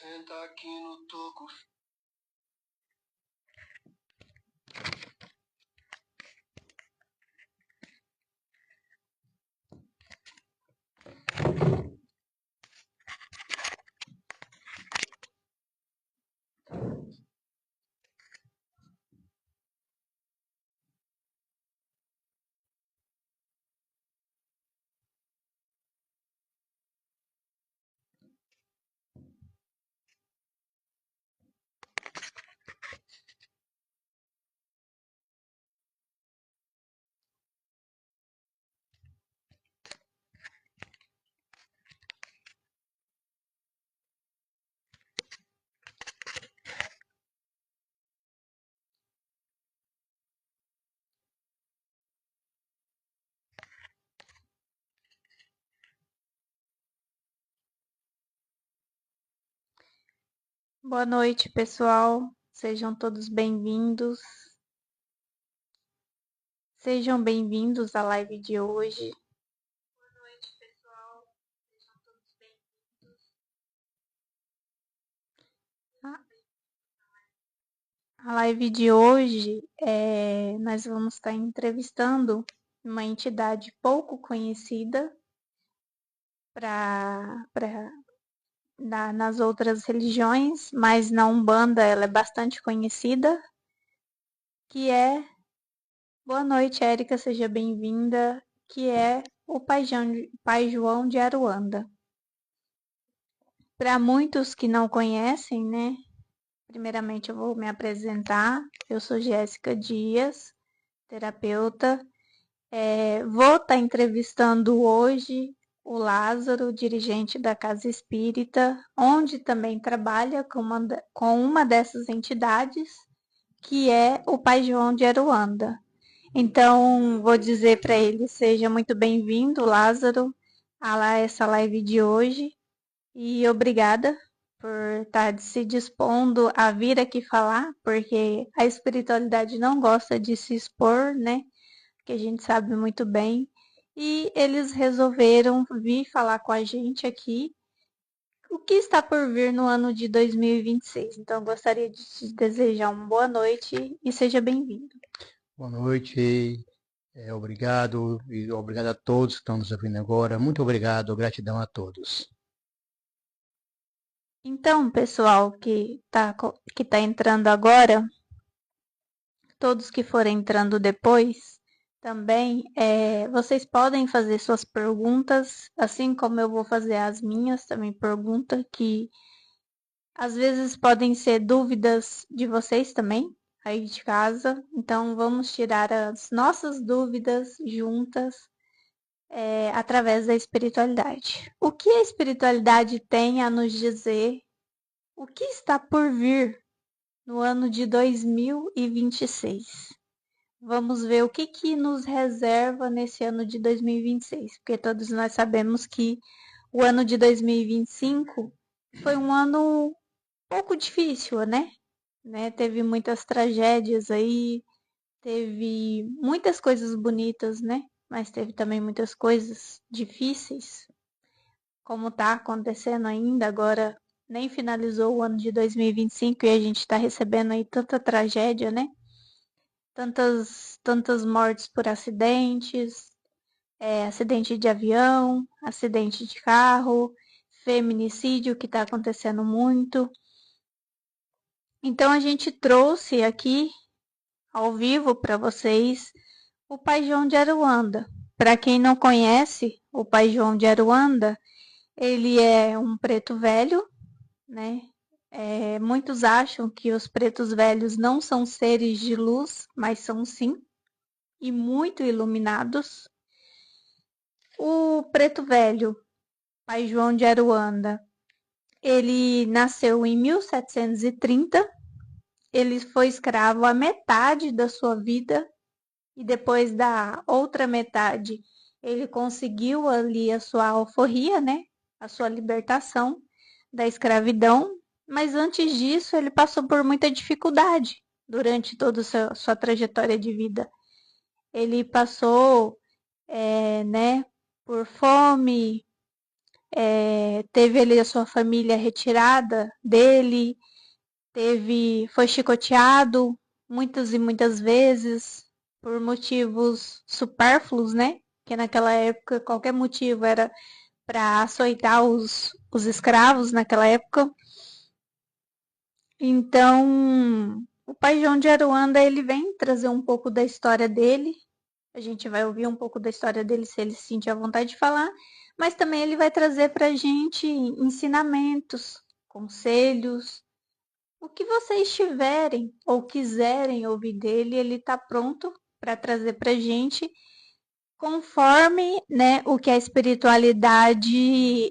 Senta aqui no toco. Boa noite, pessoal. Sejam todos bem-vindos. Sejam bem-vindos à live de hoje. Boa noite, pessoal. Sejam todos bem-vindos. A live de hoje, nós vamos estar entrevistando uma entidade pouco conhecida nas outras religiões, mas na Umbanda ela é bastante conhecida, que é... Boa noite, Érica, seja bem-vinda, que é o Pai João de Aruanda. Para muitos que não conhecem, né? Primeiramente eu vou me apresentar. Eu sou Jéssica Dias, terapeuta. Vou estar entrevistando hoje o Lázaro, dirigente da Casa Espírita, onde também trabalha com uma dessas entidades, que é o Pai João de Aruanda. Então, vou dizer para ele, seja muito bem-vindo, Lázaro, a essa live de hoje. E obrigada por estar se dispondo a vir aqui falar, porque a espiritualidade não gosta de se expor, né? Que a gente sabe muito bem. E eles resolveram vir falar com a gente aqui o que está por vir no ano de 2026. Então, eu gostaria de te desejar uma boa noite e seja bem-vindo. Boa noite, obrigado e obrigado a todos que estão nos ouvindo agora. Muito obrigado, gratidão a todos. Então, pessoal que tá entrando agora, todos que forem entrando depois, também, vocês podem fazer suas perguntas, assim como eu vou fazer as minhas também pergunta, que às vezes podem ser dúvidas de vocês também, aí de casa. Então, vamos tirar as nossas dúvidas juntas, através da espiritualidade. O que a espiritualidade tem a nos dizer? O que está por vir no ano de 2026? Vamos ver o que nos reserva nesse ano de 2026, porque todos nós sabemos que o ano de 2025 foi um ano pouco difícil, né? Teve muitas tragédias aí, teve muitas coisas bonitas, né? Mas teve também muitas coisas difíceis, como está acontecendo ainda agora. Nem finalizou o ano de 2025 e a gente está recebendo aí tanta tragédia, né? Tantas mortes por acidentes, acidente de avião, acidente de carro, feminicídio que está acontecendo muito. Então a gente trouxe aqui ao vivo para vocês o Pai João de Aruanda. Para quem não conhece o Pai João de Aruanda, ele é um preto velho, né? Muitos acham que os pretos velhos não são seres de luz, mas são sim, e muito iluminados. O preto velho, Pai João de Aruanda, ele nasceu em 1730, ele foi escravo a metade da sua vida e depois da outra metade ele conseguiu ali a sua alforria, né? A sua libertação da escravidão, mas antes disso ele passou por muita dificuldade durante toda a sua trajetória de vida. Ele passou, né, por fome, teve ali a sua família retirada dele, foi chicoteado muitas e muitas vezes por motivos supérfluos, né? Que naquela época qualquer motivo era para açoitar os escravos naquela época. Então, o Pai João de Aruanda, ele vem trazer um pouco da história dele. A gente vai ouvir um pouco da história dele se ele se sentir à vontade de falar, mas também ele vai trazer para a gente ensinamentos, conselhos, o que vocês tiverem ou quiserem ouvir dele, ele está pronto para trazer para a gente, conforme, né, o que a espiritualidade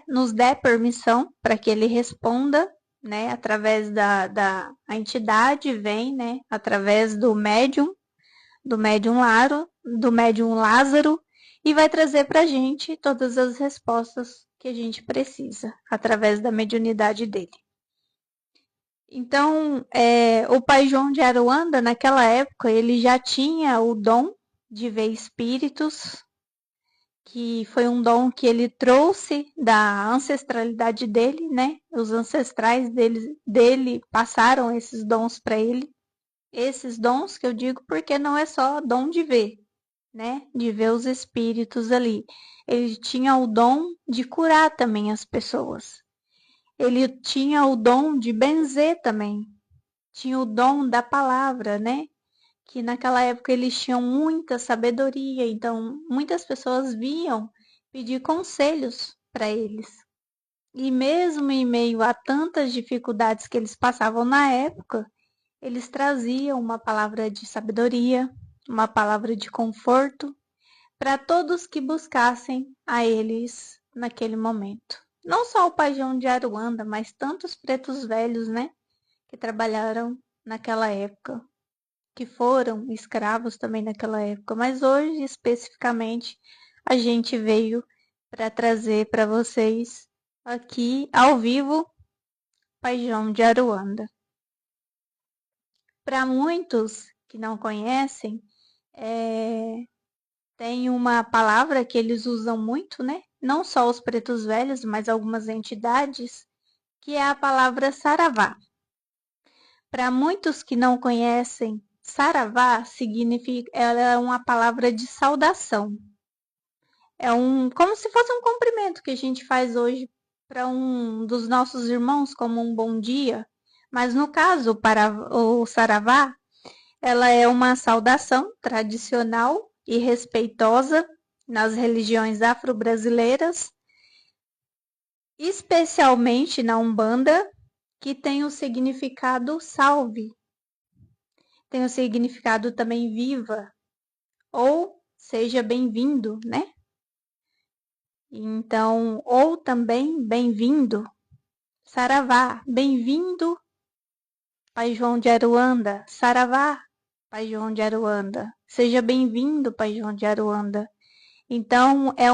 nos der permissão para que ele responda, né, através da a entidade vem, né, através do médium Lázaro, e vai trazer para a gente todas as respostas que a gente precisa, através da mediunidade dele. Então, o Pai João de Aruanda, naquela época, ele já tinha o dom de ver espíritos, que foi um dom que ele trouxe da ancestralidade dele, né? Os ancestrais dele passaram esses dons para ele. Esses dons que eu digo porque não é só dom de ver, né? De ver os espíritos ali. Ele tinha o dom de curar também as pessoas. Ele tinha o dom de benzer também. Tinha o dom da palavra, né? Que naquela época eles tinham muita sabedoria, então muitas pessoas vinham pedir conselhos para eles. E mesmo em meio a tantas dificuldades que eles passavam na época, eles traziam uma palavra de sabedoria, uma palavra de conforto para todos que buscassem a eles naquele momento. Não só o Pai João de Aruanda, mas tantos pretos velhos, né, que trabalharam naquela época, que foram escravos também naquela época, mas hoje especificamente a gente veio para trazer para vocês aqui ao vivo Pai João de Aruanda. Para muitos que não conhecem, tem uma palavra que eles usam muito, né? Não só os pretos velhos, mas algumas entidades, que é a palavra saravá. Para muitos que não conhecem, saravá ela é uma palavra de saudação. É como se fosse um cumprimento que a gente faz hoje para um dos nossos irmãos, como um bom dia. Mas no caso, para o saravá, ela é uma saudação tradicional e respeitosa nas religiões afro-brasileiras, especialmente na Umbanda, que tem o significado salve. Tem o significado também viva, ou seja bem-vindo, né? Então, ou também bem-vindo, saravá, bem-vindo, Pai João de Aruanda, saravá, Pai João de Aruanda, seja bem-vindo, Pai João de Aruanda. Então, é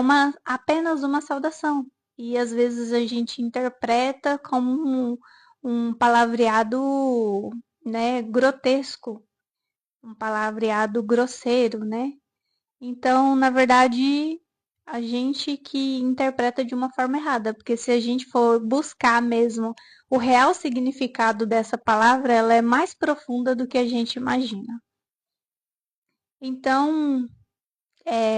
apenas uma saudação. E às vezes a gente interpreta como um palavreado, né, grotesco, um palavreado grosseiro, né? Então, na verdade, a gente que interpreta de uma forma errada, porque se a gente for buscar mesmo o real significado dessa palavra, ela é mais profunda do que a gente imagina. Então,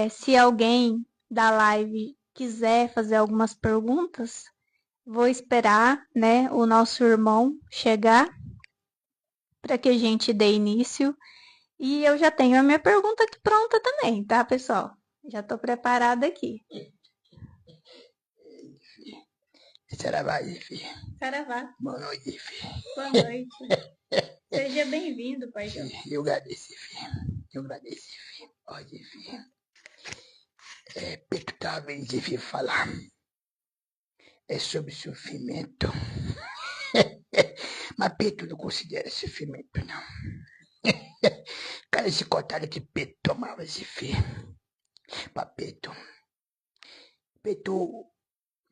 se alguém da live quiser fazer algumas perguntas, vou esperar, né, o nosso irmão chegar para que a gente dê início. E eu já tenho a minha pergunta aqui pronta também, tá, pessoal? Já estou preparada aqui. Saravá, Ife. Saravá. Boa noite, Ife. Boa noite. Seja bem-vindo, Pai João. Eu agradeço, Ife. Eu agradeço, Ife. Olha, Ife. Peto estava vendo Ife falar. É sobre sofrimento. Mas Peto não considera sofrimento, não. Cada chicotada que Peto tomava, Ife. Pra Peto. Peto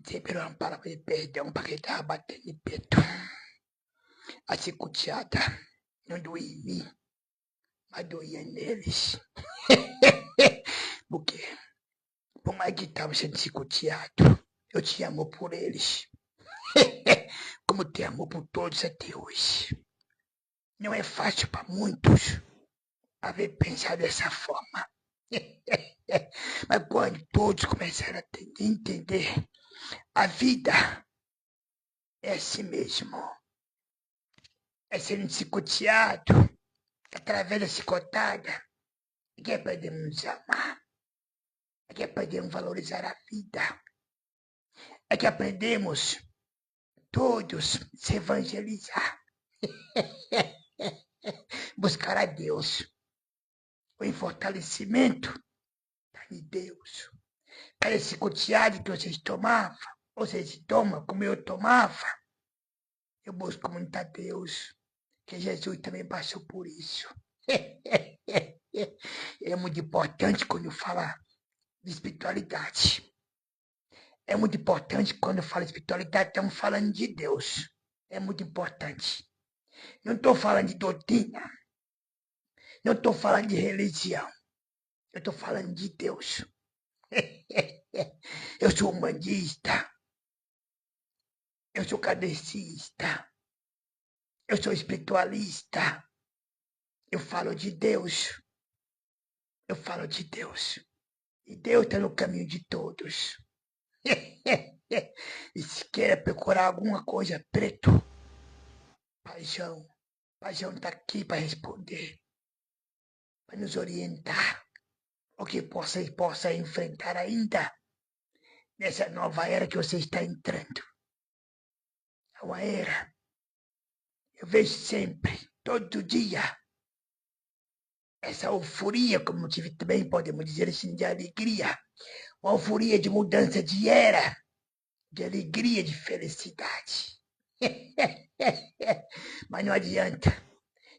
sempre era uma palavra de perdão para quem estava batendo em Peto. A chicoteada não doía em mim, mas doía neles. Por quê? por mais que estava sendo chicoteado, eu tinha amor por eles. Como tenho amor por todos até hoje. Não é fácil para muitos haver pensado dessa forma. Mas quando todos começaram a entender, a vida é assim mesmo. É sendo chicoteado, através da chicotada, é que aprendemos a nos amar. É que aprendemos a valorizar a vida. É que aprendemos todos se evangelizar. Buscar a Deus. O fortalecimento está em Deus. Cada chicoteado que vocês tomavam, vocês tomam como eu tomava, eu busco muito a Deus, que Jesus também passou por isso. É muito importante quando eu falo de espiritualidade. É muito importante quando eu falo de espiritualidade, estamos falando de Deus. É muito importante. Não estou falando de doutrina. Não estou falando de religião. Eu estou falando de Deus. Eu sou humanista. Eu sou kardecista. Eu sou espiritualista. Eu falo de Deus. Eu falo de Deus. E Deus está no caminho de todos. E se quer procurar alguma coisa, preto, Paixão está aqui para responder, para nos orientar, o que possa enfrentar ainda nessa nova era que você está entrando. É uma era, eu vejo sempre, todo dia, essa euforia, como também podemos dizer assim, de alegria, uma euforia de mudança de era, de alegria, de felicidade. Mas não adianta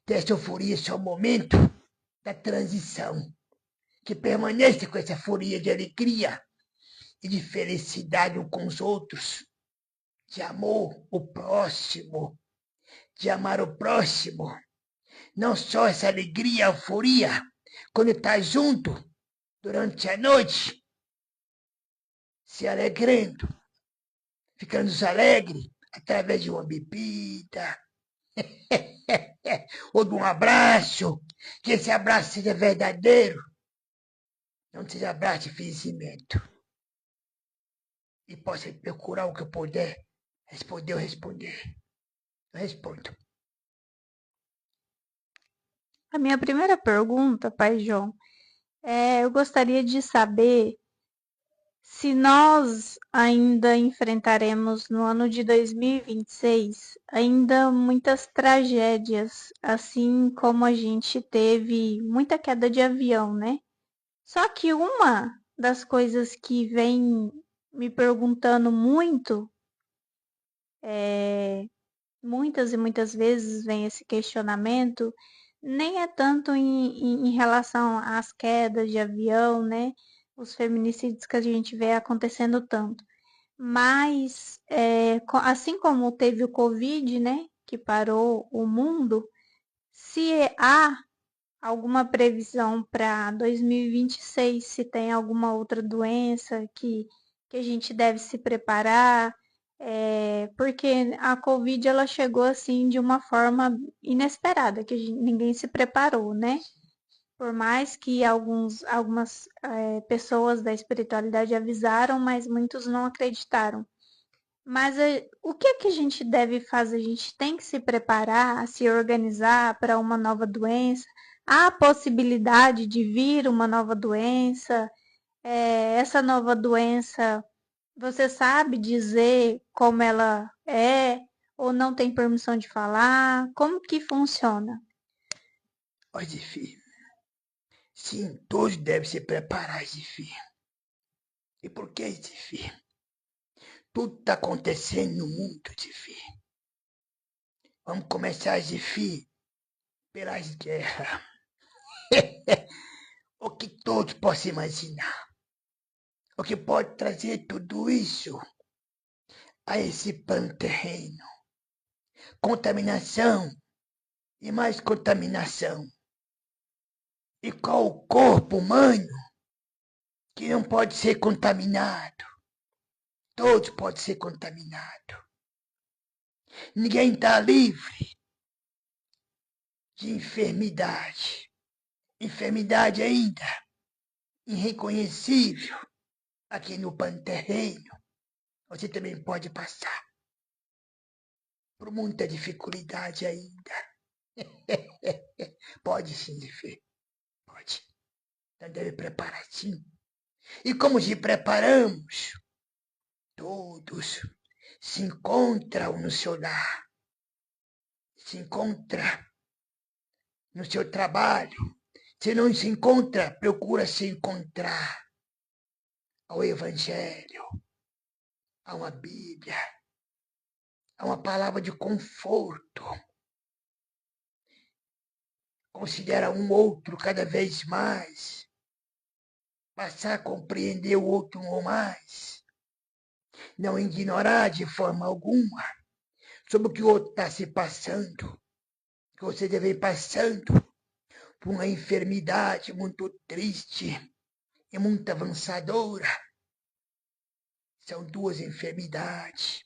ter essa euforia só um momento da transição, que permaneça com essa euforia de alegria e de felicidade uns com os outros, de amor o próximo, de amar o próximo. Não só essa alegria, euforia, quando está junto durante a noite, se alegrando, ficando alegre através de uma bebida, ou de um abraço, que esse abraço seja verdadeiro, não seja abraço de fingimento. E possa procurar o que eu puder responder ou responder. Eu respondo. A minha primeira pergunta, Pai João, eu gostaria de saber se nós ainda enfrentaremos no ano de 2026 ainda muitas tragédias, assim como a gente teve muita queda de avião, né? Só que uma das coisas que vem me perguntando muito, muitas e muitas vezes vem esse questionamento, nem é tanto em relação às quedas de avião, né? Os feminicídios que a gente vê acontecendo tanto. Mas, assim como teve o Covid, né? Que parou o mundo, se há alguma previsão para 2026, se tem alguma outra doença que a gente deve se preparar, porque a Covid ela chegou assim de uma forma inesperada, que ninguém se preparou, né? Por mais que algumas pessoas da espiritualidade avisaram, mas muitos não acreditaram. Mas o que é que a gente deve fazer? A gente tem que se preparar, se organizar para uma nova doença. Há a possibilidade de vir uma nova doença. Essa nova doença, você sabe dizer como ela é ou não tem permissão de falar? Como que funciona? Olha, Zifi, sim, todos devem se preparar, Zifi. E por que, Zifi? Tudo está acontecendo no mundo, Zifi. Vamos começar, Zifi, pelas guerras. O que todos possam imaginar. O que pode trazer tudo isso a esse plano terreno. Contaminação e mais contaminação. E qual o corpo humano que não pode ser contaminado. Todos podem ser contaminados. Ninguém está livre de enfermidade. Enfermidade ainda irreconhecível aqui no panterreno. Você também pode passar por muita dificuldade ainda. Pode sim, Fê. Pode. Então deve preparar sim. E como se preparamos? Todos se encontram no seu lar. Se encontra no seu trabalho. Se não se encontra, procura se encontrar ao Evangelho, a uma Bíblia, a uma palavra de conforto. Considera um outro cada vez mais, passar a compreender o outro mais, não ignorar de forma alguma sobre o que o outro está se passando, que você deve ir passando por uma enfermidade muito triste e muito avançadora. São duas enfermidades,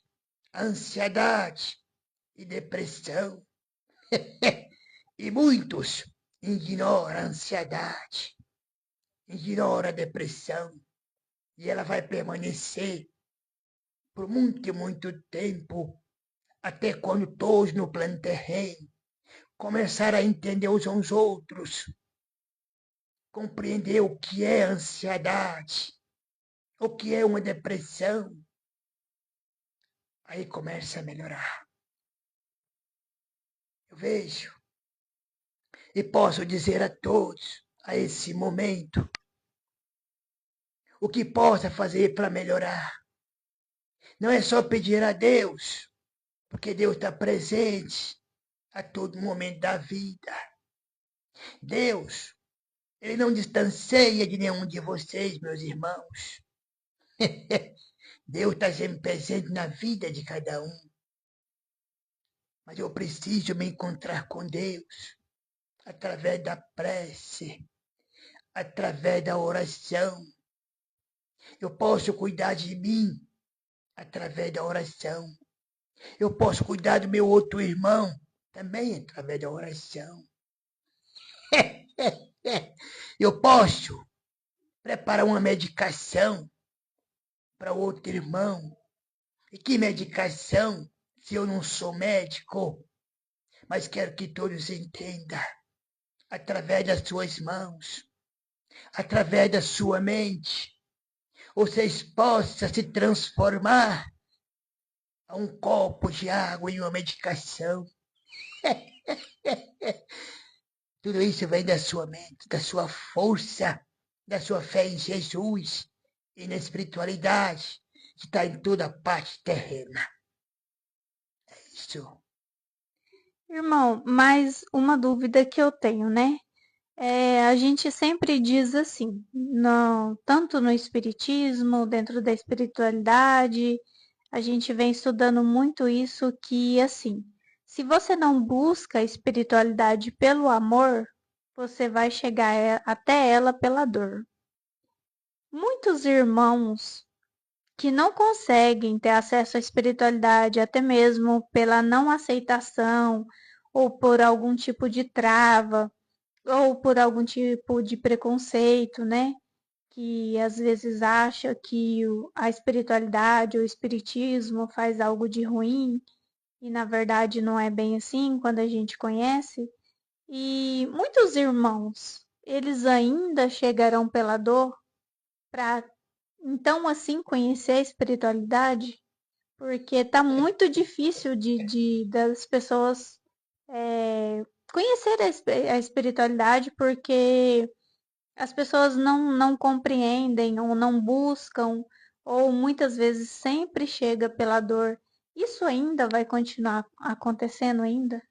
ansiedade e depressão. E muitos ignoram a ansiedade, ignoram a depressão, e ela vai permanecer por muito e muito tempo, até quando todos no plano terreno começar a entender uns aos outros, compreender o que é ansiedade, o que é uma depressão, aí começa a melhorar. Eu vejo e posso dizer a todos, a esse momento, o que possa fazer para melhorar. Não é só pedir a Deus, porque Deus está presente a todo momento da vida. Deus, Ele não distancia de nenhum de vocês, meus irmãos. Deus está sempre presente na vida de cada um. Mas eu preciso me encontrar com Deus através da prece, através da oração. Eu posso cuidar de mim através da oração. Eu posso cuidar do meu outro irmão também através da oração. Eu posso preparar uma medicação para outro irmão. E que medicação, se eu não sou médico? Mas quero que todos entendam, através das suas mãos, através da sua mente, vocês possam se transformar a um copo de água em uma medicação. Tudo isso vem da sua mente, da sua força, da sua fé em Jesus e na espiritualidade que está em toda a parte terrena. É isso. Irmão, mais uma dúvida que eu tenho, né? A gente sempre diz assim, tanto no espiritismo, dentro da espiritualidade, a gente vem estudando muito isso que, assim, se você não busca a espiritualidade pelo amor, você vai chegar até ela pela dor. Muitos irmãos que não conseguem ter acesso à espiritualidade, até mesmo pela não aceitação, ou por algum tipo de trava, ou por algum tipo de preconceito, né? Que às vezes acha que a espiritualidade ou o espiritismo faz algo de ruim, e na verdade não é bem assim quando a gente conhece. E muitos irmãos, eles ainda chegarão pela dor para então assim conhecer a espiritualidade, porque tá muito difícil das pessoas conhecer a espiritualidade, porque as pessoas não compreendem ou não buscam, ou muitas vezes sempre chega pela dor. Isso ainda vai continuar acontecendo ainda?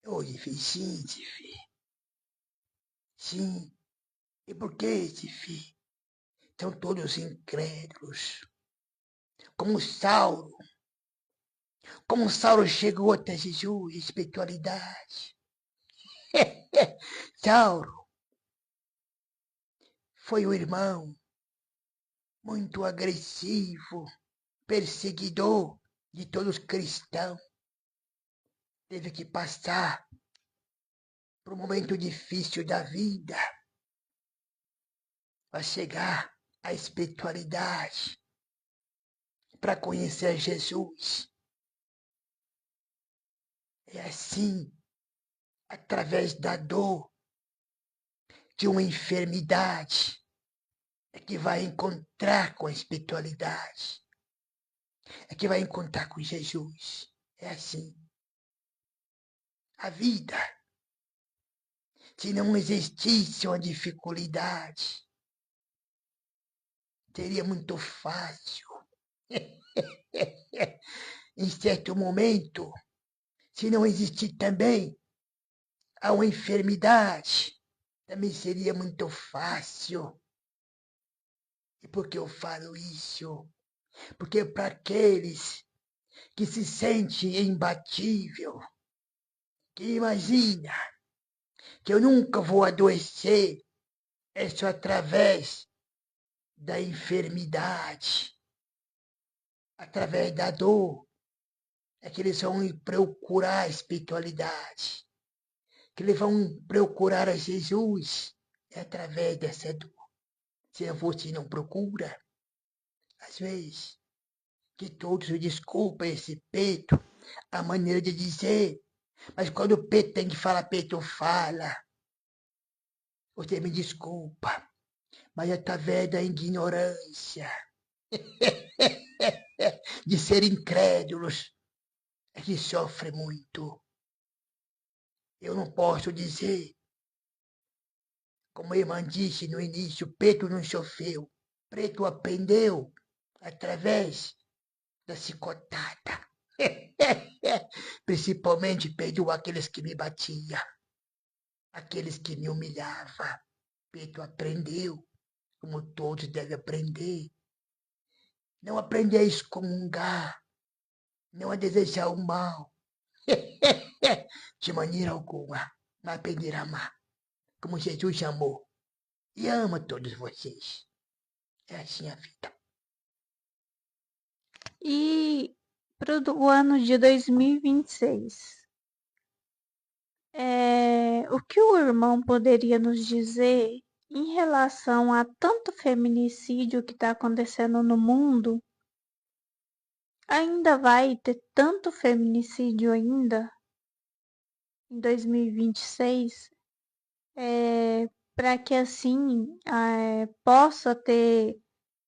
Oi, sim, Tifi. Sim. E por que, Tifi? São todos incrédulos. Como Saulo. Como Saulo chegou até Jesus, espiritualidade. Saulo foi o irmão muito agressivo, perseguidor de todos os cristãos. Teve que passar por um momento difícil da vida para chegar à espiritualidade, para conhecer Jesus. É assim, através da dor, de uma enfermidade, é que vai encontrar com a espiritualidade, é que vai encontrar com Jesus. É assim. A vida, se não existisse uma dificuldade, seria muito fácil. Em certo momento, se não existir também uma enfermidade, também seria muito fácil. E por que eu falo isso? Porque para aqueles que se sentem imbatível, que imagina que eu nunca vou adoecer, é só através da enfermidade, através da dor, é que eles vão procurar a espiritualidade, que eles vão procurar a Jesus, é através dessa dor. Se não você não procura, às vezes, que todos me desculpem esse peito, a maneira de dizer, mas quando o peito tem que falar, peito fala. Você me desculpa, mas é através da ignorância, de ser incrédulos, é que sofre muito. Eu não posso dizer, como a irmã disse no início, Pedro não sofreu. Pedro aprendeu através da chicotada. Principalmente perdoou aqueles que me batiam, aqueles que me humilhavam. Pedro aprendeu, como todos devem aprender. Não aprender a excomungar, não a desejar o mal. De maneira alguma, mas aprender a amar, como Jesus amou. E ama todos vocês. É assim a vida. E para o ano de 2026, o que o irmão poderia nos dizer em relação a tanto feminicídio que está acontecendo no mundo? Ainda vai ter tanto feminicídio ainda em 2026, para que assim possa ter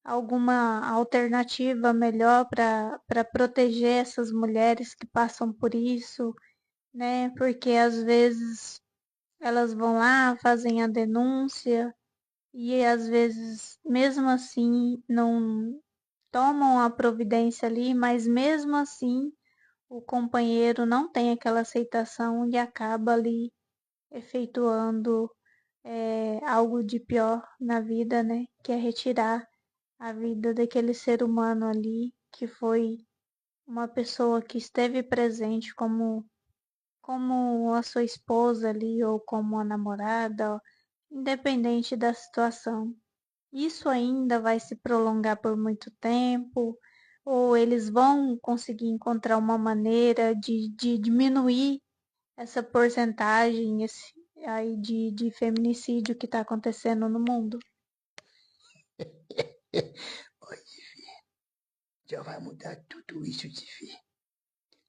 alguma alternativa melhor para proteger essas mulheres que passam por isso, né? Porque às vezes elas vão lá, fazem a denúncia e às vezes mesmo assim não tomam a providência ali, mas mesmo assim o companheiro não tem aquela aceitação e acaba ali efetuando algo de pior na vida, né? Que é retirar a vida daquele ser humano ali, que foi uma pessoa que esteve presente como a sua esposa ali, ou como a namorada, independente da situação. Isso ainda vai se prolongar por muito tempo, ou eles vão conseguir encontrar uma maneira de diminuir essa porcentagem aí de feminicídio que está acontecendo no mundo? Já vai mudar tudo isso de ver.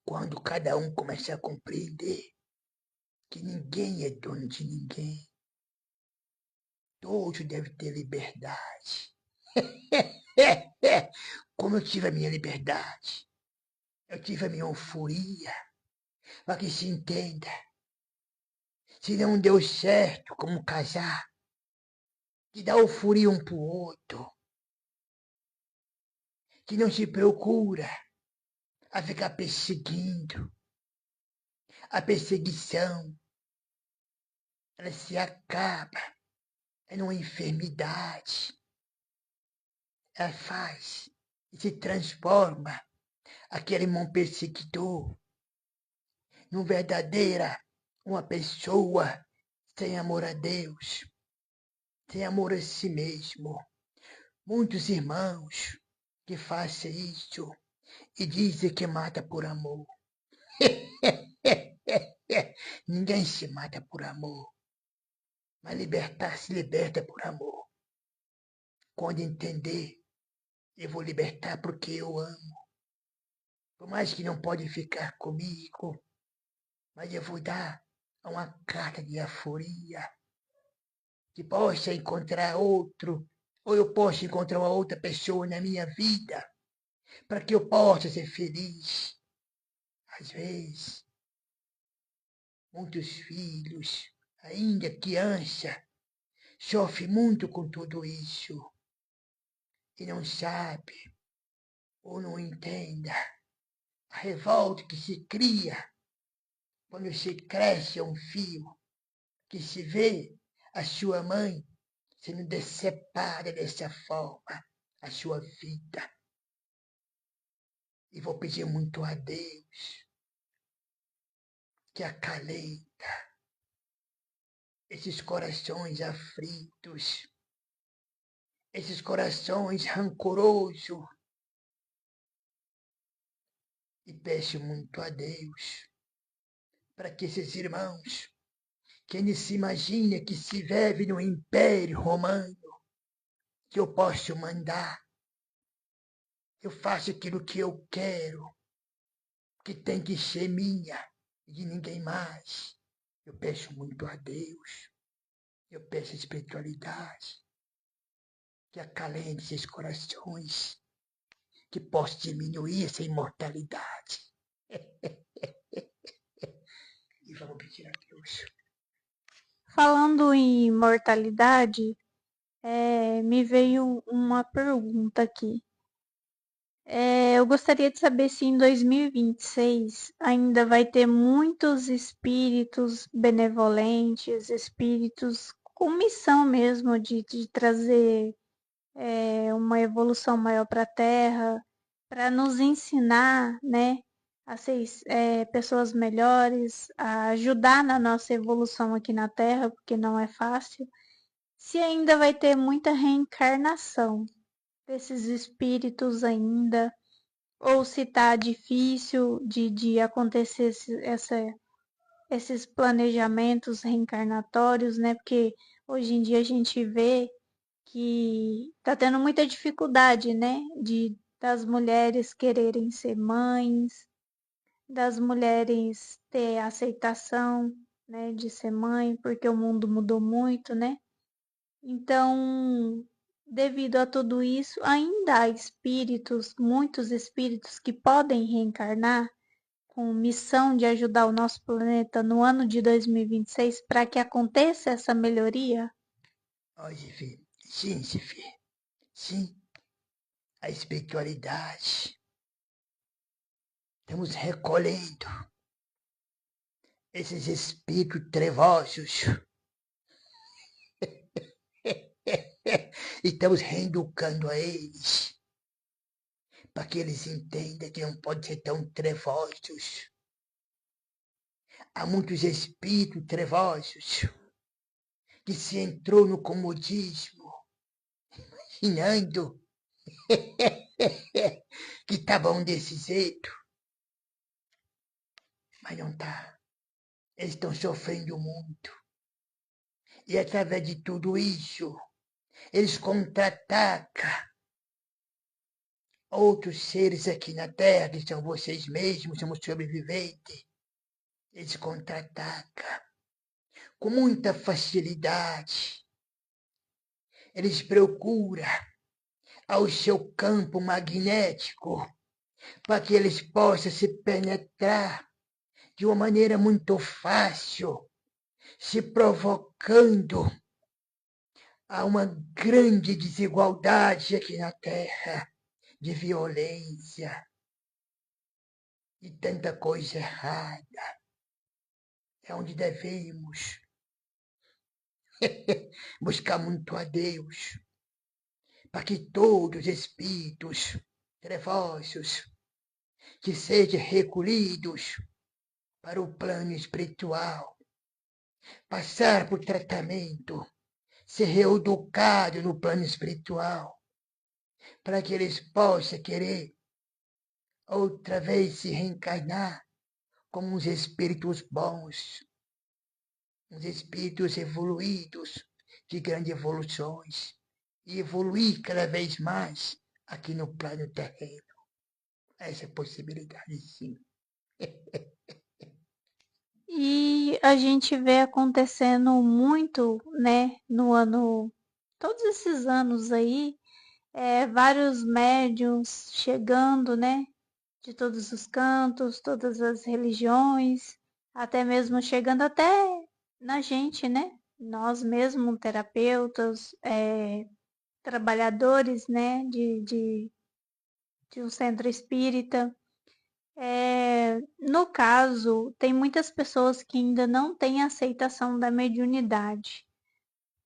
Quando cada um começar a compreender que ninguém é dono de ninguém. Todos devem ter liberdade. Como eu tive a minha liberdade. Eu tive a minha euforia. Para que se entenda. Se não deu certo como casar, que dá euforia um pro outro. Que não se procura a ficar perseguindo. A perseguição, ela se acaba numa enfermidade. Ela faz e se transforma aquele irmão perseguidor numa verdadeira, uma pessoa sem amor a Deus, sem amor a si mesmo. Muitos irmãos que fazem isso e dizem que mata por amor. Ninguém se mata por amor, mas libertar se liberta por amor. Quando entender, eu vou libertar porque eu amo. Por mais que não pode ficar comigo, mas eu vou dar uma carta de aforia, que possa encontrar outro, ou eu possa encontrar uma outra pessoa na minha vida, para que eu possa ser feliz. Às vezes, muitos filhos, ainda criança, sofrem muito com tudo isso e não sabe ou não entenda a revolta que se cria quando se cresce um filho que se vê a sua mãe sendo decepada dessa forma, a sua vida. E vou pedir muito a Deus que acalenta esses corações aflitos, esses corações rancorosos. E peço muito a Deus para que esses irmãos, que eles se imaginem que se vivem no Império Romano, que eu posso mandar, eu faço aquilo que eu quero, que tem que ser minha e de ninguém mais. Eu peço muito a Deus, eu peço a espiritualidade, que acalente esses corações, que possa diminuir essa imortalidade. E vamos pedir a Deus. Falando em mortalidade, me veio uma pergunta aqui. Eu gostaria de saber se em 2026 ainda vai ter muitos espíritos benevolentes, espíritos com missão mesmo de trazer uma evolução maior para a Terra, para nos ensinar, né, a ser pessoas melhores, a ajudar na nossa evolução aqui na Terra, porque não é fácil. Se ainda vai ter muita reencarnação desses espíritos ainda, ou se tá difícil de acontecer esses planejamentos reencarnatórios, né? Porque hoje em dia a gente vê que tá tendo muita dificuldade, né? Das mulheres quererem ser mães, das mulheres ter aceitação, né, de ser mãe, porque o mundo mudou muito, né? Então, devido a tudo isso, ainda há espíritos, muitos espíritos que podem reencarnar com missão de ajudar o nosso planeta no ano de 2026 para que aconteça essa melhoria? Olha, Zifir, sim, Zifir, sim, a espiritualidade. Estamos recolhendo esses espíritos trevosos. E estamos reeducando a eles, para que eles entendam que não pode ser tão trevosos. Há muitos espíritos trevosos que se entrou no comodismo, imaginando que tá bom desse jeito. Mas não tá. Eles estão sofrendo muito. E através de tudo isso, eles contra-atacam outros seres aqui na Terra, que são vocês mesmos, somos sobreviventes. Eles contra-atacam com muita facilidade. Eles procuram ao seu campo magnético para que eles possam se penetrar de uma maneira muito fácil, se provocando a uma grande desigualdade aqui na Terra, de violência e tanta coisa errada. É onde devemos buscar muito a Deus, para que todos os espíritos trevosos que sejam recolhidos para o plano espiritual, passar por tratamento, ser reeducado no plano espiritual, para que eles possam querer outra vez se reencarnar como uns espíritos bons, uns espíritos evoluídos, de grandes evoluções, e evoluir cada vez mais aqui no plano terreno. Essa possibilidade, sim. E a gente vê acontecendo muito, né, todos esses anos aí, vários médiums chegando, né, de todos os cantos, todas as religiões, até mesmo chegando até na gente, né, nós mesmos, terapeutas, trabalhadores, né, de um centro espírita. No caso, tem muitas pessoas que ainda não têm aceitação da mediunidade.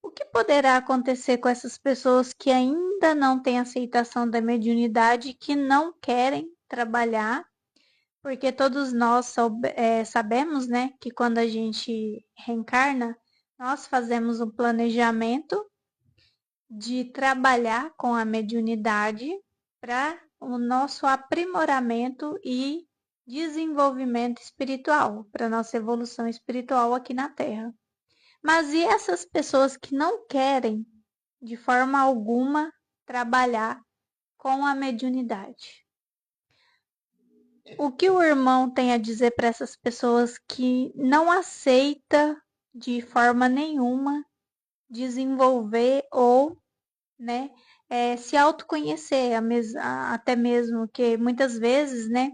O que poderá acontecer com essas pessoas que ainda não têm aceitação da mediunidade, que não querem trabalhar? Porque todos nós sabemos, né, que quando a gente reencarna, nós fazemos um planejamento de trabalhar com a mediunidade para o nosso aprimoramento e desenvolvimento espiritual, para nossa evolução espiritual aqui na Terra. Mas e essas pessoas que não querem, de forma alguma, trabalhar com a mediunidade? O que o irmão tem a dizer para essas pessoas que não aceita de forma nenhuma desenvolver ou, né, se autoconhecer, até mesmo que muitas vezes, né,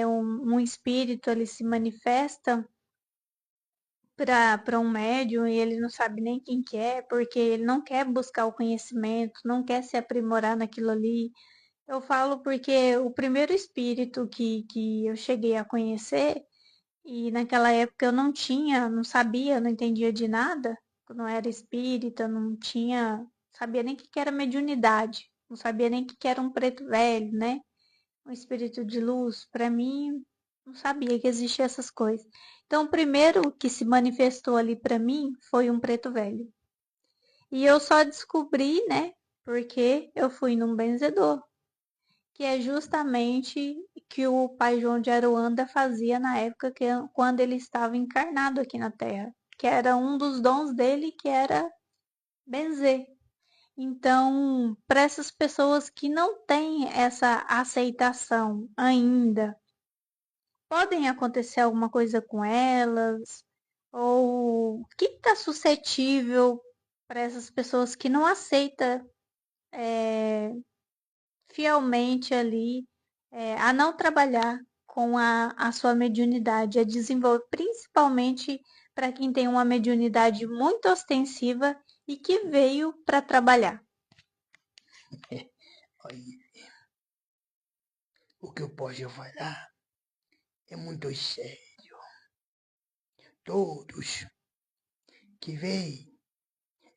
um espírito ele se manifesta para um médium e ele não sabe nem quem que é, porque ele não quer buscar o conhecimento, não quer se aprimorar naquilo ali. Eu falo porque o primeiro espírito que eu cheguei a conhecer, e naquela época eu não sabia, não entendia de nada, eu não era espírita, não tinha, sabia nem o que era mediunidade, não sabia nem o que era um preto velho, né? Um espírito de luz, para mim, não sabia que existiam essas coisas. Então, o primeiro que se manifestou ali para mim foi um preto velho. E eu só descobri, né, porque eu fui num benzedor, que é justamente que o pai João de Aruanda fazia na época quando ele estava encarnado aqui na Terra, que era um dos dons dele, que era benzer. Então, para essas pessoas que não têm essa aceitação ainda, podem acontecer alguma coisa com elas? Ou o que está suscetível para essas pessoas que não aceitam fielmente ali a não trabalhar com a sua mediunidade, a desenvolver, principalmente para quem tem uma mediunidade muito ostensiva e que veio para trabalhar? O que eu posso falar é muito sério. Todos que vêm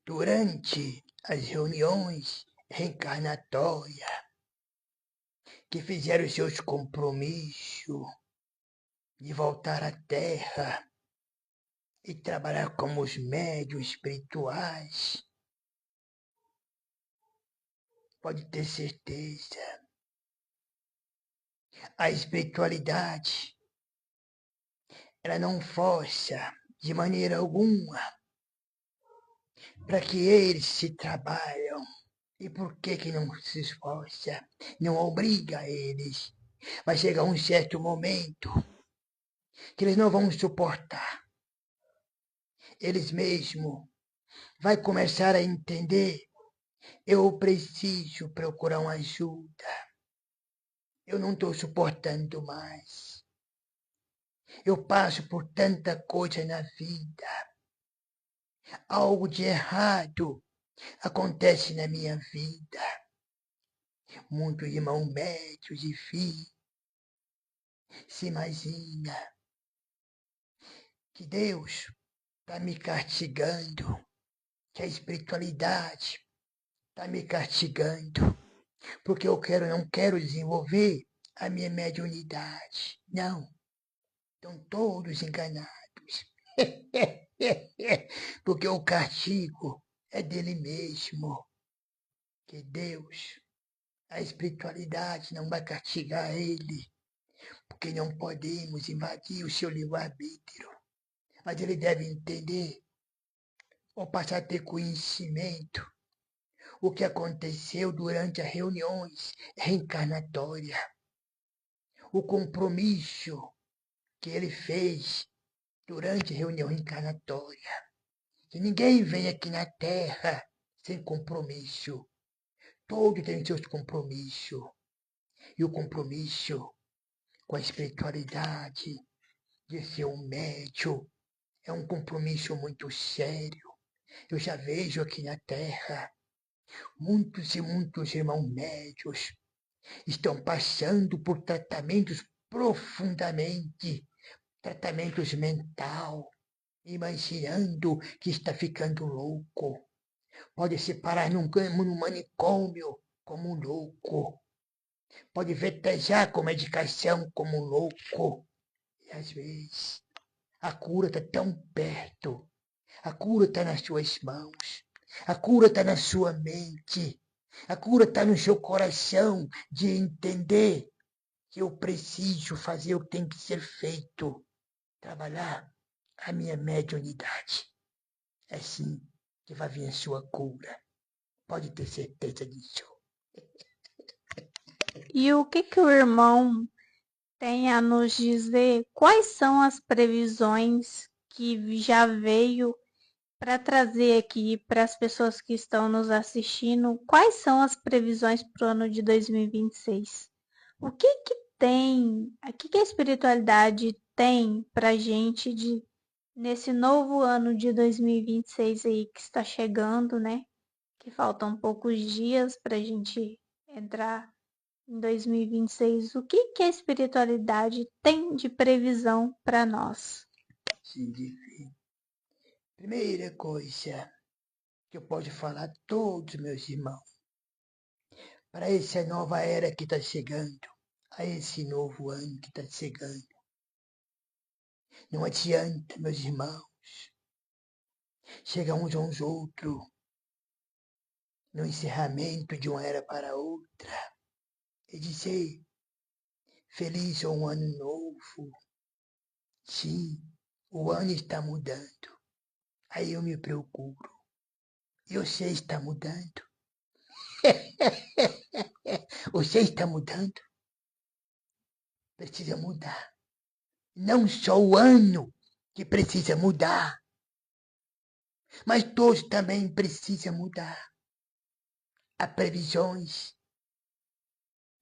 durante as reuniões reencarnatórias, que fizeram seus compromissos de voltar à Terra e trabalhar como os médios espirituais, pode ter certeza, a espiritualidade, ela não força de maneira alguma para que eles se trabalham. E por que não se esforça? Não obriga eles. Vai chegar um certo momento que eles não vão suportar. Eles mesmos vai começar a entender, eu preciso procurar uma ajuda. Eu não estou suportando mais. Eu passo por tanta coisa na vida. Algo de errado acontece na minha vida. Muito irmão médios e filho se imagina que Deus está me castigando, que a espiritualidade está me castigando, porque não quero desenvolver a minha mediunidade. Não, estão todos enganados. Porque o castigo é dele mesmo. que Deus, a espiritualidade não vai castigar ele, porque não podemos invadir o seu livre-arbítrio. Mas ele deve entender, ou passar a ter conhecimento, o que aconteceu durante as reuniões reencarnatórias, o compromisso que ele fez durante a reunião reencarnatória. Que ninguém vem aqui na Terra sem compromisso. Todos têm seus compromissos. E o compromisso com a espiritualidade, de ser um médium, é um compromisso muito sério. Eu já vejo aqui na Terra muitos e muitos irmãos médios estão passando por tratamentos profundamente, tratamentos mental, imaginando que está ficando louco. Pode se parar num manicômio como um louco. Pode vetejar com medicação como um louco. E às vezes a cura está tão perto. A cura está nas suas mãos. A cura está na sua mente. A cura está no seu coração de entender que eu preciso fazer o que tem que ser feito. Trabalhar a minha mediunidade. É assim que vai vir a sua cura. Pode ter certeza disso. E o que o irmão tem a nos dizer? Quais são as previsões que já veio para trazer aqui para as pessoas que estão nos assistindo? Quais são as previsões para o ano de 2026? O que tem, o que a espiritualidade tem para gente nesse novo ano de 2026 aí que está chegando, né? Que faltam poucos dias para a gente entrar em 2026. O que a espiritualidade tem de previsão para nós? Sim, primeira coisa que eu posso falar a todos meus irmãos, para essa nova era que está chegando, a esse novo ano que está chegando, não adianta, meus irmãos, chegar uns aos outros no encerramento de uma era para outra e dizer feliz ou um ano novo. Sim, o ano está mudando. Aí eu me preocupo. E você está mudando? Você está mudando? Precisa mudar. Não só o ano que precisa mudar, mas todos também precisam mudar. Há previsões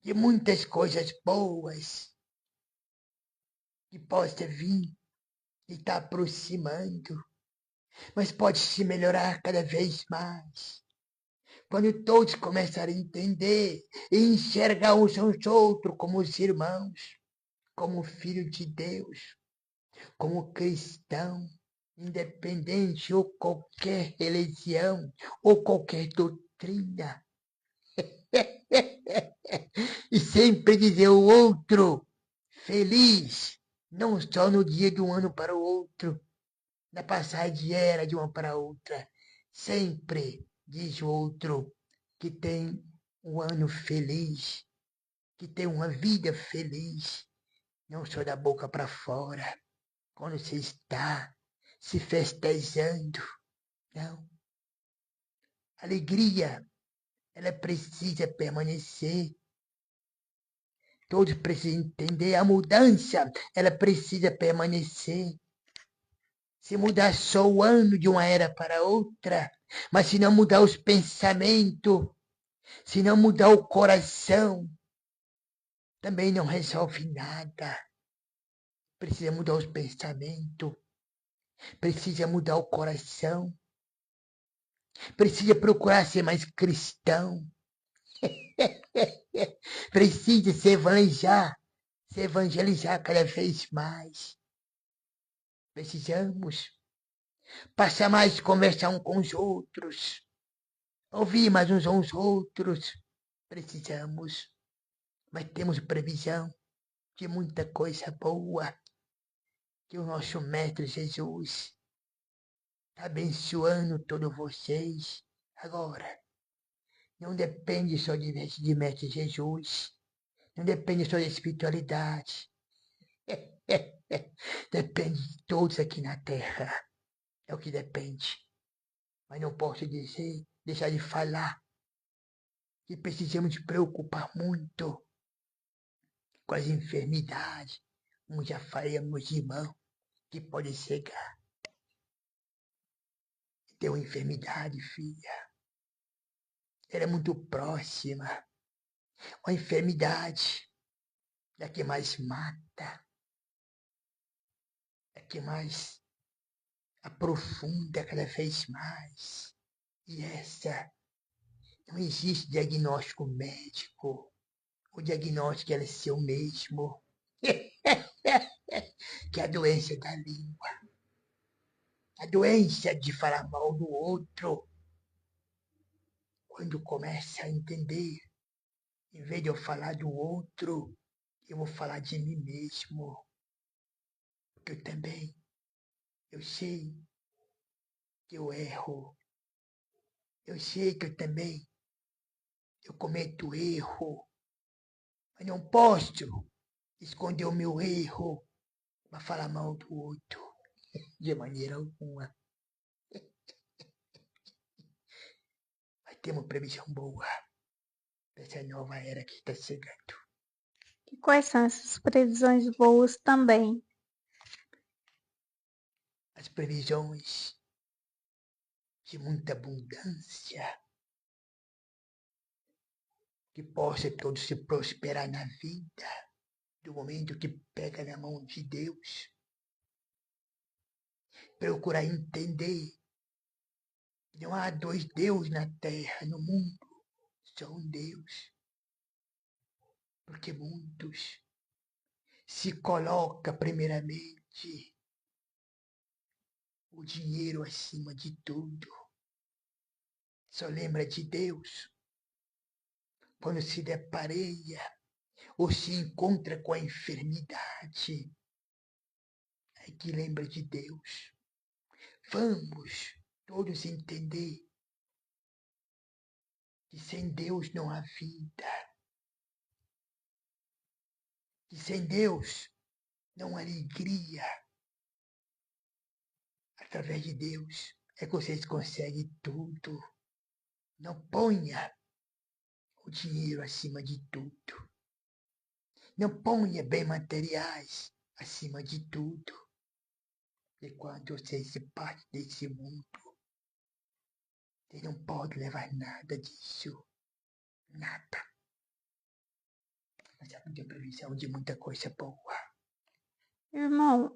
de muitas coisas boas que possa vir e está aproximando, mas pode se melhorar cada vez mais. Quando todos começarem a entender e enxergar uns aos outros como os irmãos, como filho de Deus, como cristão, independente ou qualquer religião ou qualquer doutrina. E sempre dizer o outro feliz, não só no dia de um ano para o outro, na passagem de era de uma para outra. Sempre diz o outro que tem um ano feliz, que tem uma vida feliz, não só da boca para fora, quando você está se festejando. Não. Alegria, ela precisa permanecer. Todos precisam entender a mudança, ela precisa permanecer. Se mudar só o ano de uma era para outra, mas se não mudar os pensamentos, se não mudar o coração, também não resolve nada. Precisa mudar os pensamentos, precisa mudar o coração, precisa procurar ser mais cristão, precisa se evangelizar cada vez mais. Precisamos passar mais conversar uns com os outros, ouvir mais uns aos outros. Precisamos, mas temos previsão de muita coisa boa que o nosso Mestre Jesus está abençoando todos vocês agora, Não depende só de Mestre Jesus. Não depende só da espiritualidade. Depende de todos aqui na Terra. É o que depende. Mas não posso deixar de falar que precisamos de preocupar muito com as enfermidades, como já falei, meus irmãos, que podem chegar. Tem uma enfermidade, filha. Ela é muito próxima. Uma enfermidade é a que mais mata, é a que mais aprofunda cada vez mais. E essa não existe diagnóstico médico. O diagnóstico é seu mesmo. Que é a doença da língua. A doença de falar mal do outro. Quando começa a entender, em vez de eu falar do outro, eu vou falar de mim mesmo. Porque eu sei que eu erro. Eu sei que eu cometo erro. Mas não posso esconder o meu erro para falar mal do outro. De maneira alguma. Mas tem uma previsão boa dessa nova era que está chegando. E quais são essas previsões boas também? As previsões de muita abundância, que possa todos se prosperar na vida, do momento que pega na mão de Deus. Procurar entender. Não há dois deuses na terra, no mundo. Só um Deus. Porque muitos se colocam primeiramente o dinheiro acima de tudo. Só lembra de Deus quando se depareia ou se encontra com a enfermidade. É que lembra de Deus. Vamos todos entender que sem Deus não há vida. Que sem Deus não há alegria. Através de Deus é que vocês conseguem tudo. Não ponha o dinheiro acima de tudo. Não ponha bem materiais acima de tudo. E quando vocês se partem desse mundo, vocês não podem levar nada disso. Nada. Mas é muita previsão de muita coisa boa. Irmão,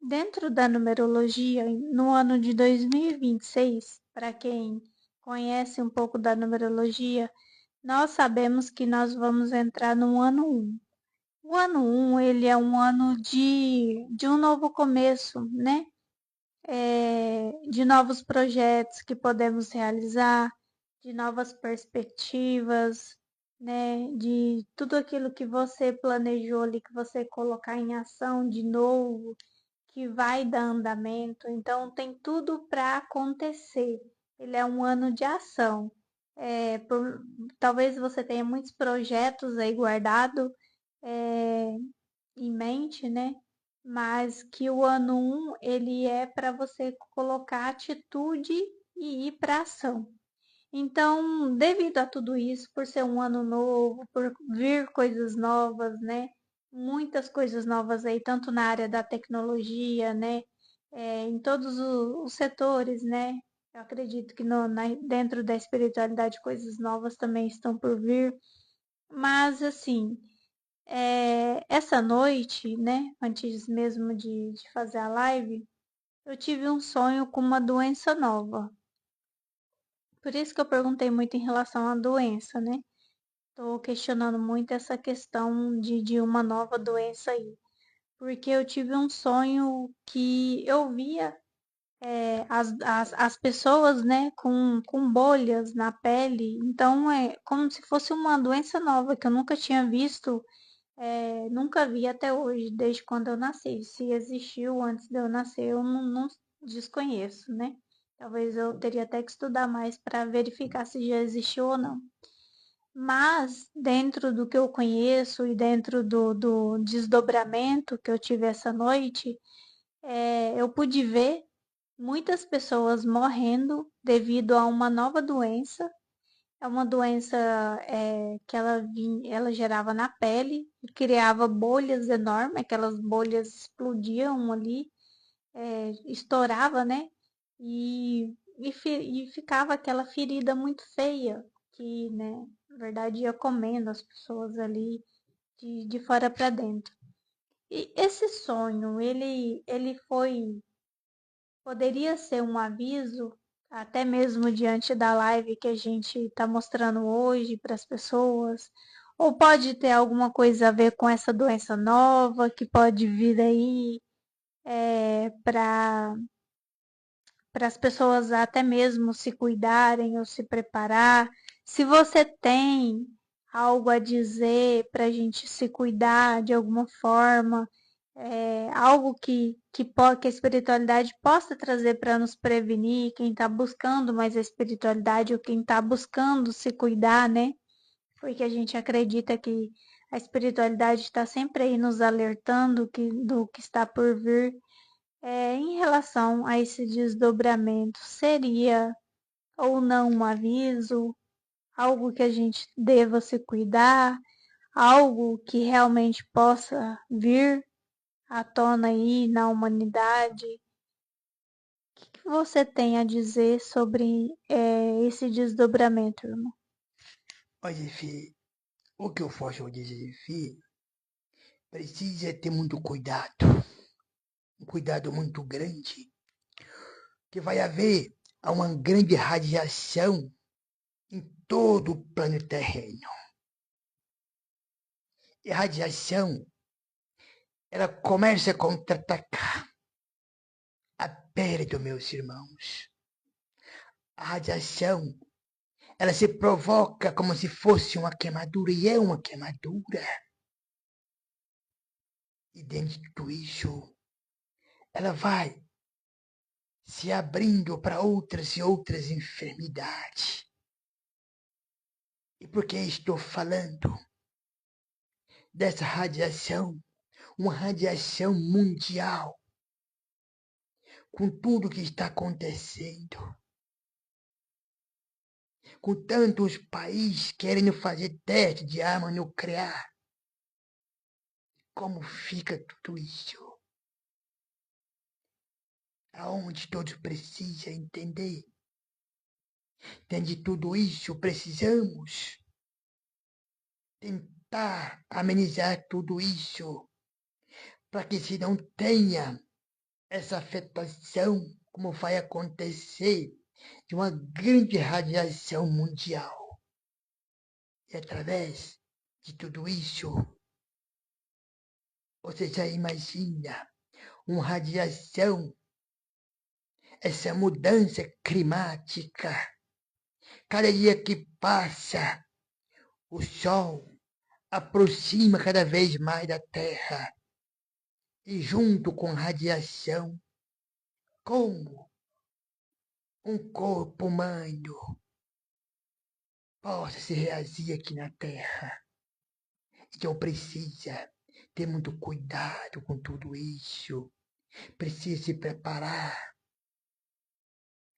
dentro da numerologia, no ano de 2026, para quem conhece um pouco da numerologia, nós sabemos que nós vamos entrar no ano 1. O ano 1, ele é um ano de um novo começo, né? De novos projetos que podemos realizar, de novas perspectivas, né? De tudo aquilo que você planejou ali, que você colocar em ação de novo, que vai dar andamento. Então, tem tudo para acontecer. Ele é um ano de ação. Talvez você tenha muitos projetos aí guardados em mente, né? Mas que o ano 1, ele é para você colocar atitude e ir para ação. Então, devido a tudo isso, por ser um ano novo, por vir coisas novas, né? Muitas coisas novas aí, tanto na área da tecnologia, né? Em todos os setores, né? Eu acredito que dentro da espiritualidade coisas novas também estão por vir. Mas, assim, essa noite, né? Antes mesmo de fazer a live, eu tive um sonho com uma doença nova. Por isso que eu perguntei muito em relação à doença, né? Estou questionando muito essa questão de uma nova doença aí. Porque eu tive um sonho que eu via as pessoas, né, com bolhas na pele. Então é como se fosse uma doença nova que eu nunca tinha visto, nunca vi até hoje, desde quando eu nasci. Se existiu antes de eu nascer, eu não desconheço, né? Talvez eu teria até que estudar mais para verificar se já existiu ou não. Mas, dentro do que eu conheço e dentro do desdobramento que eu tive essa noite, eu pude ver muitas pessoas morrendo devido a uma nova doença. É uma doença que ela gerava na pele e criava bolhas enormes, aquelas bolhas explodiam ali, estourava, né? E ficava aquela ferida muito feia, que, né, na verdade ia comendo as pessoas ali de fora para dentro. E esse sonho, ele poderia ser um aviso, até mesmo diante da live que a gente está mostrando hoje para as pessoas, ou pode ter alguma coisa a ver com essa doença nova que pode vir aí para as pessoas até mesmo se cuidarem ou se preparar. Se você tem algo a dizer para a gente se cuidar de alguma forma, algo que a espiritualidade possa trazer para nos prevenir, quem está buscando mais a espiritualidade ou quem está buscando se cuidar, né? Porque a gente acredita que a espiritualidade está sempre aí nos alertando do que está por vir. Em relação a esse desdobramento, seria ou não um aviso, algo que a gente deva se cuidar, algo que realmente possa vir à tona aí na humanidade? O que você tem a dizer sobre esse desdobramento, irmão? Olha, filho, o que eu posso dizer, filho, precisa ter muito cuidado. Um cuidado muito grande, que vai haver uma grande radiação em todo o plano terreno. E a radiação, ela começa a contra-atacar a pele dos meus irmãos. A radiação, ela se provoca como se fosse uma queimadura, e é uma queimadura. E dentro de tudo isso, ela vai se abrindo para outras e outras enfermidades. E por que estou falando dessa radiação? Uma radiação mundial, com tudo que está acontecendo, com tantos países querendo fazer teste de arma nuclear. Como fica tudo isso? Aonde todos precisam entender. De tudo isso, precisamos tentar amenizar tudo isso, para que se não tenha essa afetação, como vai acontecer, de uma grande radiação mundial. E através de tudo isso, você já imagina uma radiação, essa mudança climática. Cada dia que passa, o Sol aproxima cada vez mais da Terra. E junto com a radiação, como um corpo humano possa se reagir aqui na Terra. Então precisa ter muito cuidado com tudo isso. Precisa se preparar.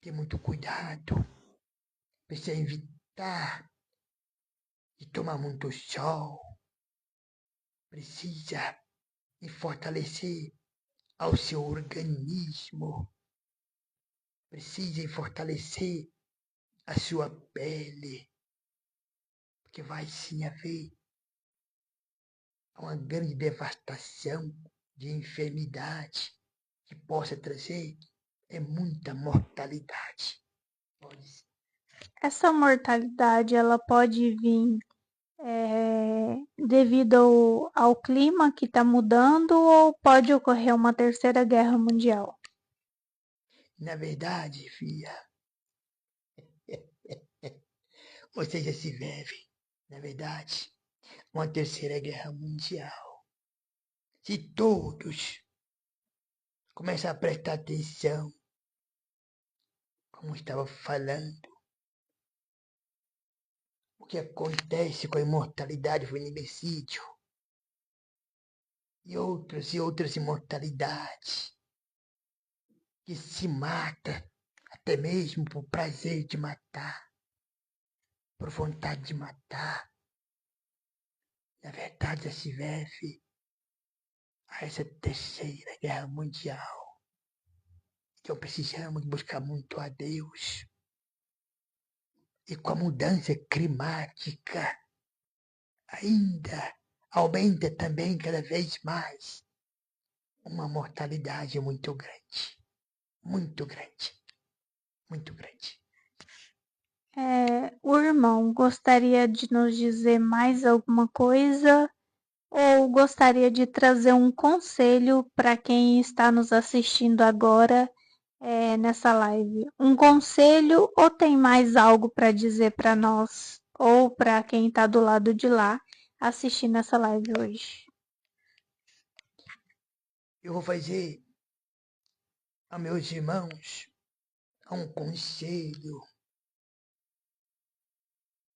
Ter muito cuidado. Precisa evitar de tomar muito sol. Precisa de fortalecer ao seu organismo. Precisa fortalecer a sua pele. Porque vai sim haver uma grande devastação de enfermidade que possa trazer muita mortalidade. Essa mortalidade, ela pode vir devido ao clima que está mudando ou pode ocorrer uma terceira guerra mundial? Na verdade, filha, você já se vive, na verdade, uma terceira guerra mundial. Se todos começam a prestar atenção, como estava falando, o que acontece com a imortalidade, o feminicídio e outras imortalidades que se mata até mesmo por prazer de matar, por vontade de matar. Na verdade, já se deve a essa terceira guerra mundial. Então precisamos buscar muito a Deus. E com a mudança climática, ainda aumenta também cada vez mais uma mortalidade muito grande. Muito grande. Muito grande. O irmão gostaria de nos dizer mais alguma coisa ou gostaria de trazer um conselho para quem está nos assistindo agora nessa live? Um conselho ou tem mais algo para dizer para nós ou para quem está do lado de lá assistindo essa live hoje? Eu vou fazer a meus irmãos um conselho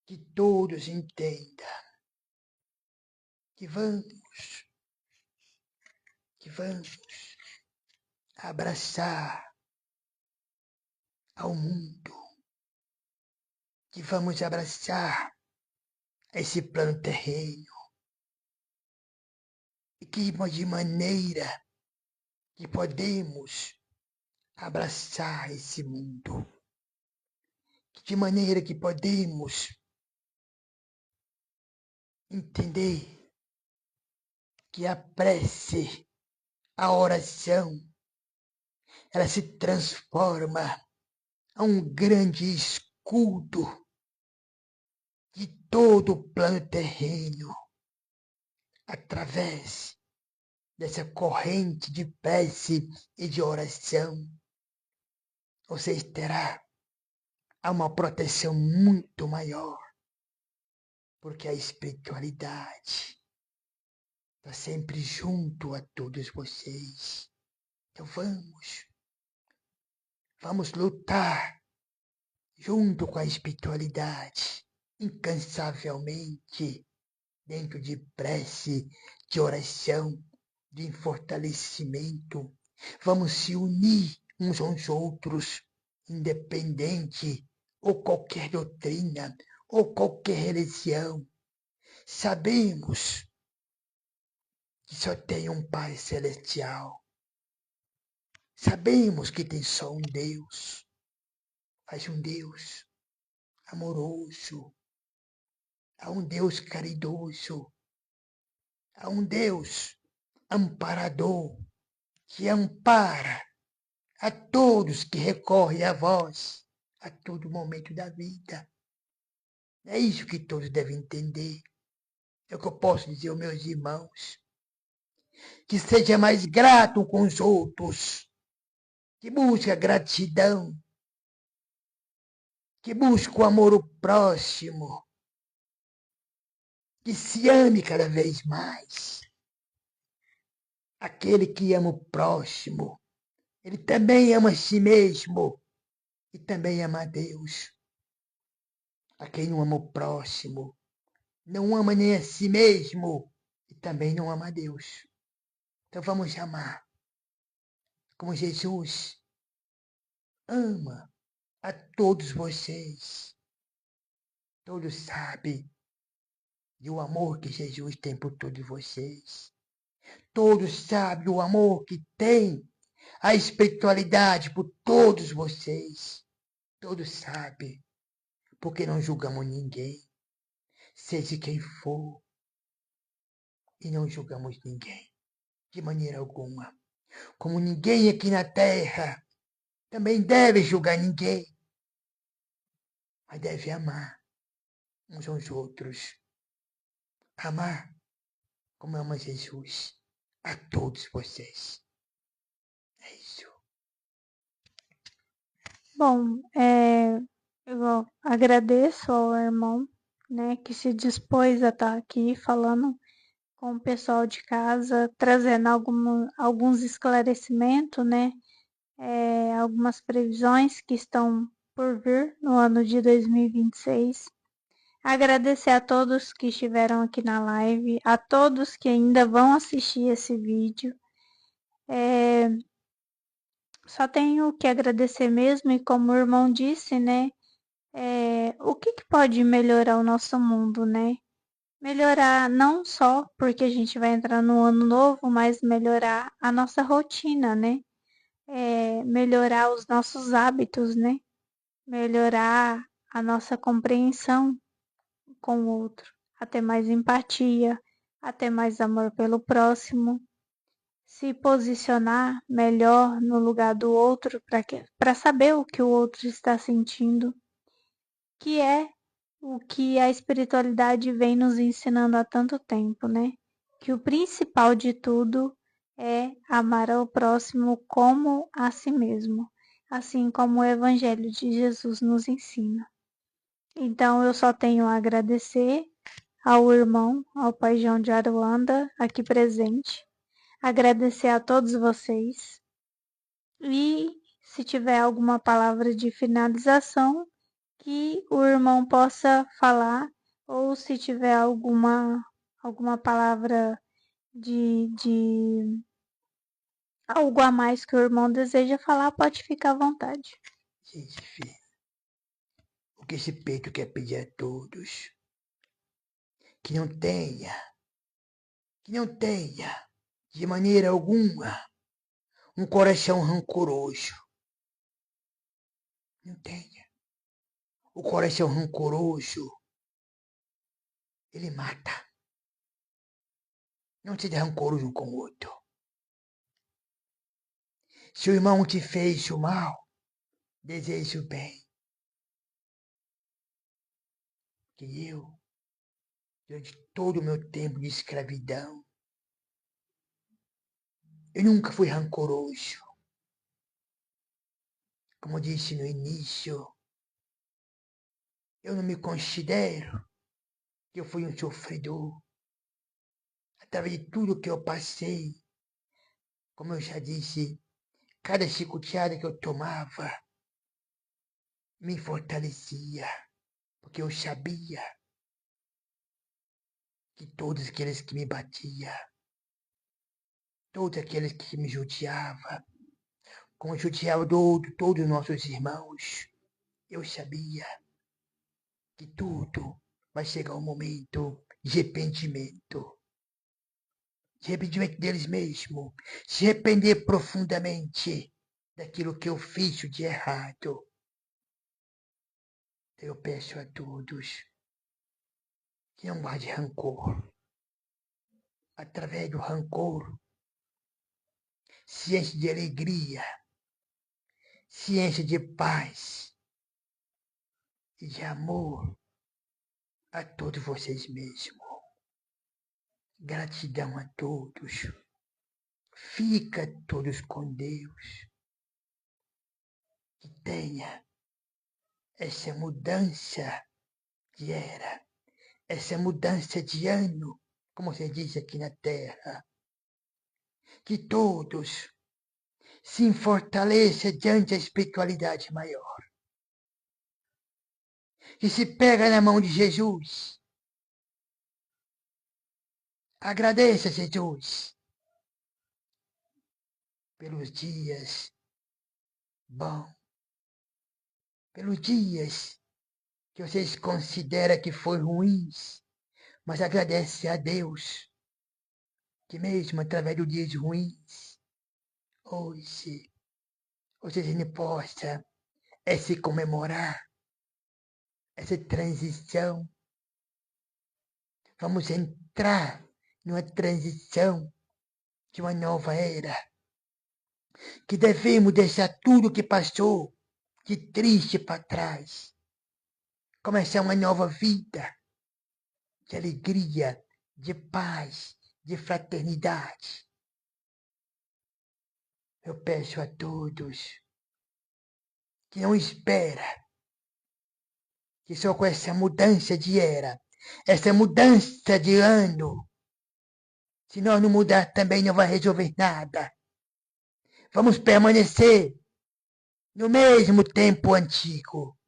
que todos entendam que vamos abraçar ao mundo, que vamos abraçar esse plano terreno, e que de maneira que podemos abraçar esse mundo, de maneira que podemos entender que a prece, a oração, ela se transforma a um grande escudo de todo o plano terreno, através dessa corrente de prece e de oração. Você terá uma proteção muito maior, porque a espiritualidade está sempre junto a todos vocês. Então vamos lutar junto com a espiritualidade, incansavelmente, dentro de prece, de oração, de fortalecimento. Vamos se unir uns aos outros, independente ou qualquer doutrina ou qualquer religião. Sabemos que só tem um Pai Celestial. Sabemos que tem só um Deus, mas um Deus amoroso, há um Deus caridoso, há um Deus amparador, que ampara a todos que recorrem a vós a todo momento da vida. É isso que todos devem entender. É o que eu posso dizer aos meus irmãos. Que seja mais grato com os outros, que busque a gratidão, que busque o amor ao próximo, que se ame cada vez mais. Aquele que ama o próximo, ele também ama a si mesmo e também ama a Deus. A quem não ama o próximo, não ama nem a si mesmo e também não ama a Deus. Então vamos amar como Jesus ama a todos vocês. Todos sabem do amor que Jesus tem por todos vocês. Todos sabem o amor que tem a espiritualidade por todos vocês. Todos sabem, porque não julgamos ninguém, seja quem for, e não julgamos ninguém, de maneira alguma. Como ninguém aqui na terra também deve julgar ninguém, mas deve amar uns aos outros. Amar como ama Jesus a todos vocês. É isso. Bom, eu agradeço ao irmão, né, que se dispôs a estar aqui falando com o pessoal de casa, trazendo alguns esclarecimentos, né, algumas previsões que estão por vir no ano de 2026. Agradecer a todos que estiveram aqui na live, a todos que ainda vão assistir esse vídeo. Só tenho que agradecer mesmo, e como o irmão disse, né? O que pode melhorar o nosso mundo, né? Melhorar não só porque a gente vai entrar no ano novo, mas melhorar a nossa rotina, né? Melhorar os nossos hábitos, né? Melhorar a nossa compreensão com o outro, a ter mais empatia, a ter mais amor pelo próximo, se posicionar melhor no lugar do outro para saber o que o outro está sentindo, que é o que a espiritualidade vem nos ensinando há tanto tempo, né? Que o principal de tudo é amar ao próximo como a si mesmo, assim como o Evangelho de Jesus nos ensina. Então eu só tenho a agradecer ao irmão, ao Pai João de Aruanda, aqui presente, agradecer a todos vocês e se tiver alguma palavra de finalização, que o irmão possa falar, ou se tiver alguma palavra de algo a mais que o irmão deseja falar, pode ficar à vontade. Gente, filho, o que esse peito quer pedir a todos, que não tenha, de maneira alguma, um coração rancoroso. Não tenha. O coração rancoroso, ele mata. Não seja rancoroso um com o outro. Se o irmão te fez o mal, deseje o bem. Que eu, durante todo o meu tempo de escravidão, eu nunca fui rancoroso. Como eu disse no início, eu não me considero que eu fui um sofredor. Através de tudo que eu passei, como eu já disse, cada chicoteada que eu tomava me fortalecia, porque eu sabia que todos aqueles que me batiam, todos aqueles que me judiavam, como judiavam todos os nossos irmãos, eu sabia que tudo vai chegar um momento de arrependimento deles mesmo, se arrepender profundamente daquilo que eu fiz de errado. Eu peço a todos que não guarde rancor. Através do rancor, se enche de alegria, se enche de paz e de amor a todos vocês mesmos. Gratidão a todos. Fica todos com Deus. Que tenha essa mudança de era, essa mudança de ano, como se diz aqui na Terra. Que todos se fortaleçam diante da espiritualidade maior. Que se pega na mão de Jesus. Agradeça, Jesus, pelos dias bons, pelos dias que vocês consideram que foram ruins, mas agradece a Deus que mesmo através dos dias ruins, hoje, vocês não possam se comemorar essa transição. Vamos entrar numa transição de uma nova era, que devemos deixar tudo que passou de triste para trás. Começar uma nova vida de alegria, de paz, de fraternidade. Eu peço a todos que não espera que só com essa mudança de era, essa mudança de ano, se nós não mudar também não vai resolver nada. Vamos permanecer no mesmo tempo antigo,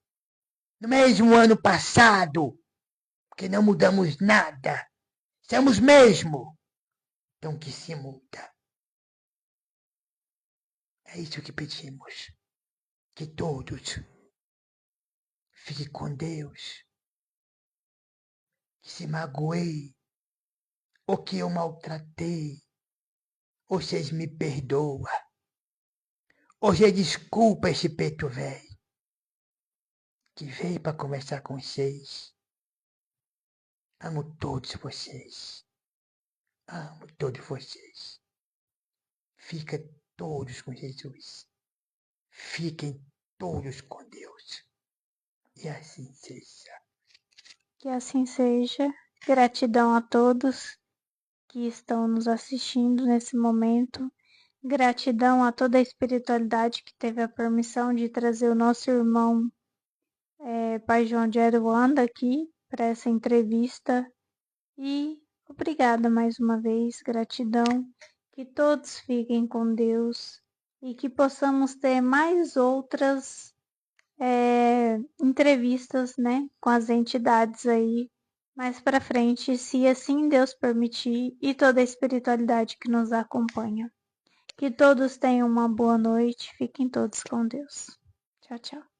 no mesmo ano passado, porque não mudamos nada. Somos mesmo. Então que se muda. É isso que pedimos. Que todos fiquem com Deus. Que se magoei, ou que eu maltratei, ou vocês me perdoam. Hoje desculpa esse peito velho que veio para conversar com vocês. Amo todos vocês. Amo todos vocês. Fiquem todos com Jesus. Fiquem todos com Deus. E assim seja. Que assim seja. Gratidão a todos que estão nos assistindo nesse momento. Gratidão a toda a espiritualidade que teve a permissão de trazer o nosso irmão Pai João de Aruanda aqui para essa entrevista. E obrigada mais uma vez, gratidão. Que todos fiquem com Deus e que possamos ter mais outras entrevistas, né, com as entidades aí mais para frente, se assim Deus permitir, e toda a espiritualidade que nos acompanha. Que todos tenham uma boa noite, fiquem todos com Deus. Tchau, tchau.